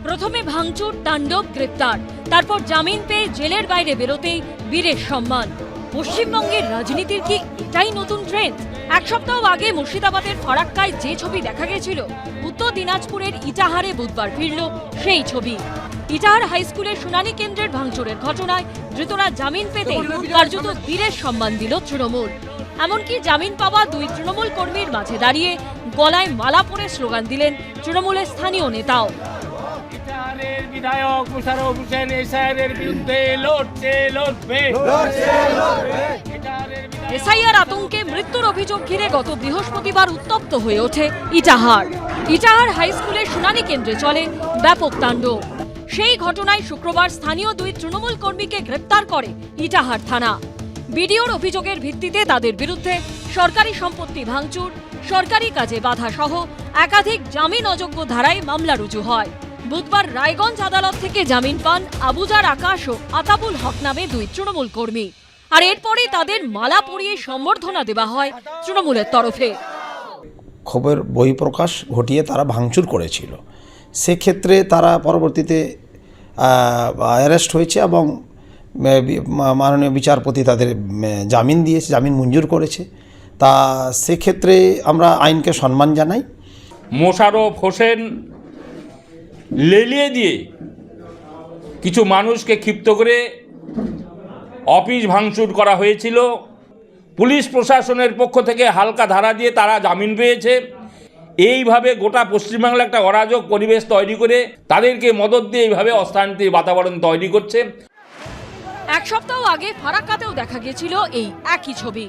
প্রথমে ভাঙচুর, তাণ্ডব, গ্রেপ্তার, তারপর জামিন পেয়ে জেলের বাইরে বেরোতেই বীরের সম্মান। পশ্চিমবঙ্গের রাজনীতির কি এটাই নতুন ট্রেন্ড? এক সপ্তাহ আগে মুর্শিদাবাদের ফারাক্কায় যে ছবি দেখা গেছিল, উত্তর দিনাজপুরের ইটাহারে বুধবার ফিরল সেই ছবি। ইটাহার হাই স্কুলের শুনানি কেন্দ্রের ভাঙচুরের ঘটনায় ধৃতরা জামিন পেতে কার্যত বীরের সম্মান দিল তৃণমূল। এমনকি জামিন পাওয়া দুই তৃণমূল কর্মীর মাঝে দাঁড়িয়ে গলায় মালা পরে স্লোগান দিলেন তৃণমূলের স্থানীয় নেতাও। ইটাহারের বিধায়ক মোশাররফ হোসেন এসআইআরের বিরুদ্ধে লড়বে। এসআইআর আতঙ্কে মৃত্যুর অভিযোগ ঘিরে গত বৃহস্পতিবার উত্তপ্ত হয়ে ওঠে ইটাহার। ইটাহার হাই স্কুলের শুনানি কেন্দ্রে চলে ব্যাপক তাণ্ডব। সেই ঘটনায় শুক্রবার স্থানীয় দুই তৃণমূল কর্মীকে গ্রেপ্তার করে ইটাহার থানা। বিডিওর অভিযোগের ভিত্তিতে তাদের বিরুদ্ধে সরকারি সম্পত্তি ভাঙচুর, সরকারি কাজে বাধা সহ একাধিক জামিন অযোগ্য ধারায় মামলা রুজু হয়। বুধবার রায়গঞ্জ আদালত থেকে জামিন পান আবুজার আকাশ ও আতাবুল হক নামে দুই তৃণমূল কর্মী। আর এরপরে তাদের মালা পরিয়ে সম্বর্ধনা দেওয়া হয় তৃণমূলের তরফে। খবর বহিঃপ্রকাশ ঘটিয়ে তারা ভাঙচুর করেছিল, সেক্ষেত্রে তারা পরবর্তীতে অ্যারেস্ট হয়েছে এবং মাননীয় বিচারপতি তাদের জামিন দিয়েছে, জামিন মঞ্জুর করেছে। তা সেক্ষেত্রে আমরা আইনকে সম্মান জানাই। মোশাররফ হোসেন লেলিয়ে দিয়ে কিছু মানুষকে ক্ষিপ্ত করে অফিস ভাঙচুর করা হয়েছিল। পুলিশ প্রশাসনের পক্ষ থেকে হালকা ধারা দিয়ে তারা জামিন পেয়েছে। এইভাবে গোটা পশ্চিমবাংলা একটা অরাজক পরিবেশ তৈরি করে তাদেরকে মদত দিয়ে এইভাবে অশান্তির বাতাবরণ তৈরি করছে। এক সপ্তাহ আগে ফারাক্কাতেও দেখা গেছিল এই একই ছবি।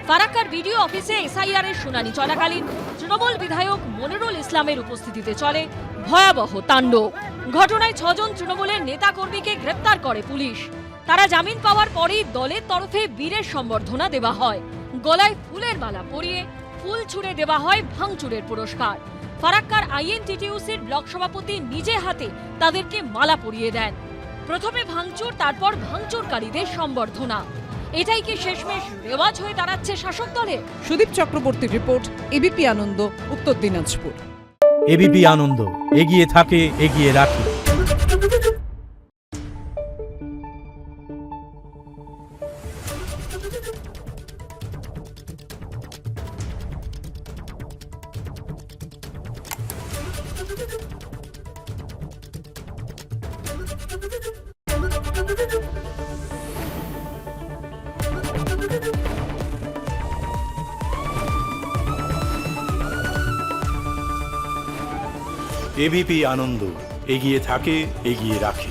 ফারাক্কার বিডিও অফিসে এসআইআর এর শুনানি চলাকালীন তৃণমূল বিধায়ক মনিরুল ইসলামের উপস্থিতিতে চলে ভয়াবহ তাণ্ডব। ঘটনায় 6 জন তৃণমূলের নেতা কর্মীকে গ্রেপ্তার করে পুলিশ। তারা জামিন পাওয়ার পরেই দলের তরফে বীরের সম্বর্ধনা দেওয়া হয়। গলায় ফুলের মালা পরিয়ে ফুল ছুঁড়ে দেওয়া হয় ভাঙচুরের পুরস্কার। ফারাক্কার আইএনটিটিইউসির ব্লক সভাপতি নিজে হাতে তাদেরকে মালা পরিয়ে দেন। প্রথমে ভাঙচুর, তারপর ভাঙচুরকারীদের সম্বর্ধনা। এটাই কি শেষমেশ রেওয়াজ হয়ে দাঁড়াচ্ছে শাসক দলে? সুদীপ চক্রবর্তীর রিপোর্ট, এবিপি আনন্দ, উত্তর দিনাজপুর। এবিপি আনন্দ, এগিয়ে থাকে, এগিয়ে রাখে। এবিপি আনন্দ, এগিয়ে থাকে, এগিয়ে রাখে।